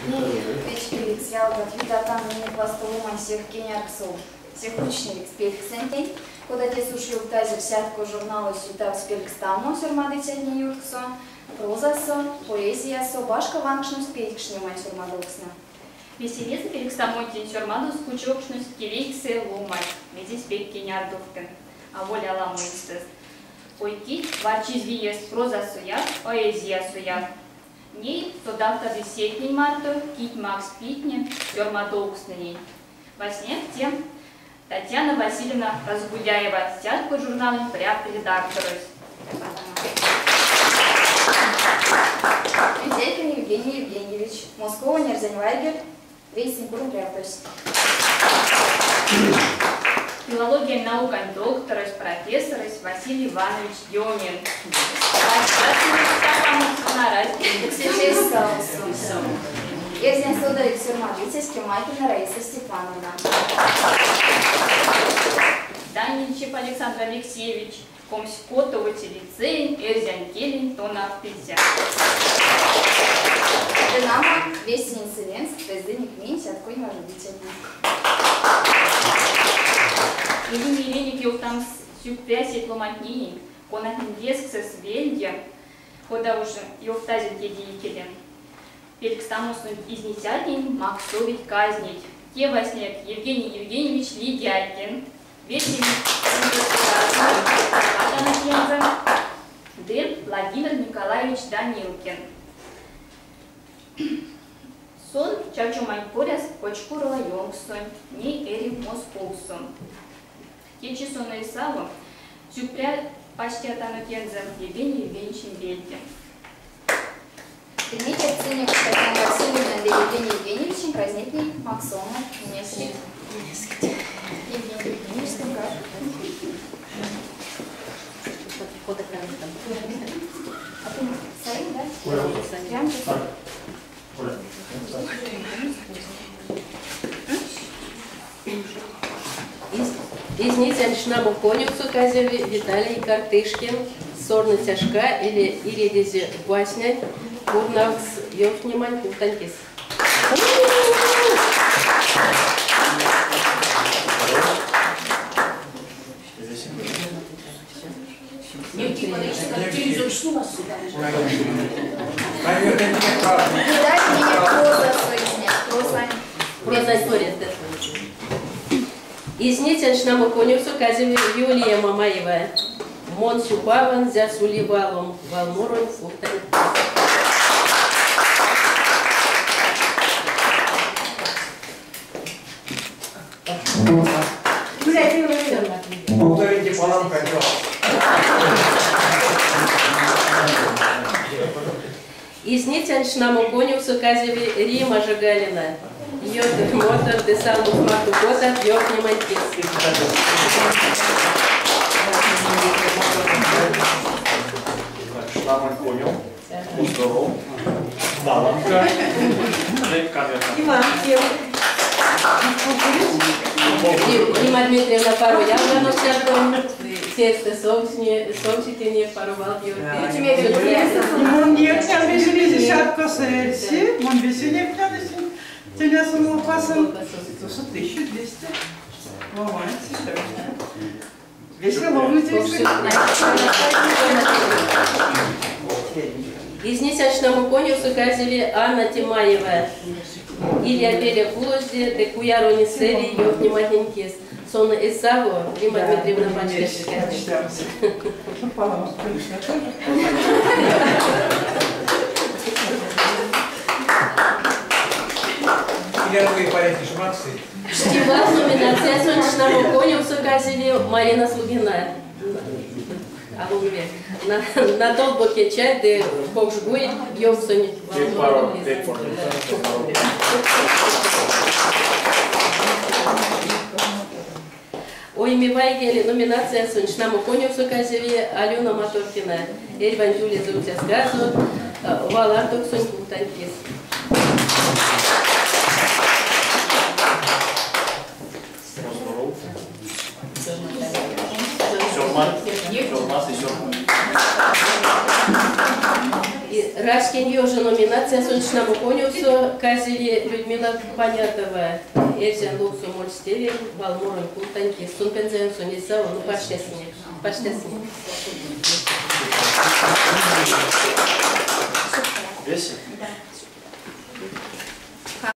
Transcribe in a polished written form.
Вечерик связывать видатан не пластовым всех кенярксов, всех ручных спельксентей, куда те сушил в тазе всякого журнала сюда в спелькстамо, сюрмадыцетни юрксон, прозасо, поэзиясо, башка ванкшну спелькшнемай сюрмадоксна. Веселец спелькстамотин сюрмадус кучокшну спельксе ломай, меди спель кенярдухтен, а воля ламуистес. Ойки, варчиз виес прозасо я, поэзиясо я. Ней содавка десятней марта, кит Макс Питне, сюрмадоксный. Во сне тем Татьяна Васильевна Разгуляева, сядь по журналу прямо редактору. Ведякин Евгений Евгеньевич, Москва, Нерзенвайгер, Вестник Румряпус. Филология наука доктор, профессор Василий Иванович Демин. Ерзин Сударик Сюрмадыцевский, Майкина Раиса Степановна. Данильчев Александр Алексеевич, Комскотова Телецейн, Эрзян Келин, Тона Птиця. Динамо, Вестин Инцидент, Бездыник Минь, Сяткой Наживительный. Ирина Ереник Юхтам Сюпрясик Ломатнини, Конатин Весксес Вельдя, Хода уже Юхтазин Едиикелен. Пелькстамусун изнесятин, Максовить казнить. Те во снег Евгений Евгеньевич Лидякин, Вестин Дэн Владимир Николаевич Данилкин. Сон Чачумай Поряс Кочкурова Йонгсон, не Эрик Москоусон. Кечисона и Саву, Сюпря почти Атанукенза, Евгений Евгеньевич Вельте. Дмитрий Циник, Татьяна Васильевна, Евгений Евгеньевич, праздники Максома, Нескит. Евгений Евгеньевич, Стенкар. А ты Саим, да? Прям тут. Из незяншнаму конюцу казеви Виталий Картышкин, сорна тяжка или иредези гуаснять, курнавс ёвнимань кухтанкис. Из нетяншнаму конюцу казеви Юлия Мамаева, Мон Сюпаван, Зясули Валом, Валмурон, Кухтанкис. Повторите план, Из нетяншнаму конюцу казеви Рима Жигалина, Йотер Мотор, Десамус Марту Котов, Йохни Мантис. Шламы понял. Здоров. Баланка. Нима Дмитриевна пару явно сядом, тесто соусите пару валки. Нет, я вижу десятку сессии, он весенний пьяный. Тебя самого пасом 1200. Ломается. Весело выйти. Из несячному конюсу казели Анна Тимаева. Илья Беля Кулозди, Декуяру Нисели, Йохни Матинкис. Сона Исаво, Рима Дмитриевна Пачкашка. Первые порядки шмаксы. Штива номинация сонячному конюсу казели Марина Слугина. На толбоке чай, де бог жгует, Йовсони. Ой, мивайгели номинация сонячному конюсу казели Алена Моторкина. Эльван Юлия Заутясгазу, Валардок Соньку Танкис. Рашки Тенье же номинация сончному конюсу казели Людмила Понятова, Эрзян Луксу Мольстеве, Валмурон Култанки, Сунпензен Сунисау, ну почти с ним.